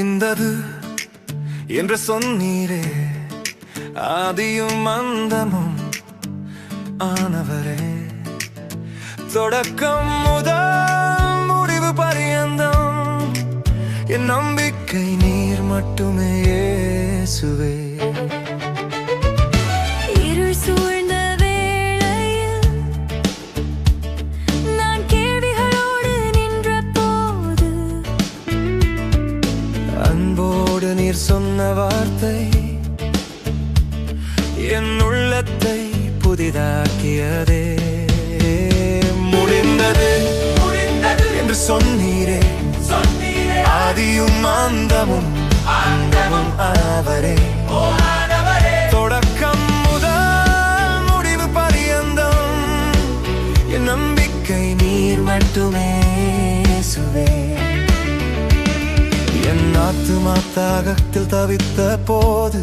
இந்தது என்று சொன்னீரே, ஆதியும் அந்தமும் ஆனவரே, தொடக்கம் முதல் முடிவு பரியந்தம் என் நம்பிக்கை நீர் மட்டுமே இயேசுவே. இருள் சூழ்ந்த வேளையில் நான் கேள்விகளோடு நின்ற போது, அன்போடு நீர் சொன்ன வார்த்தை என் உள்ளத்தை புதிதாக்கியதே. முடிந்தது என்று சொன்னீரே, ஆதியும் அந்தமும் அவரே, தொடக்கம் முதல் முடிவு பரியந்தம் என் நம்பிக்கை நீர் மட்டுமே இயேசுவே. என் ஆத்துமா தாகத்தில் தவித்த போது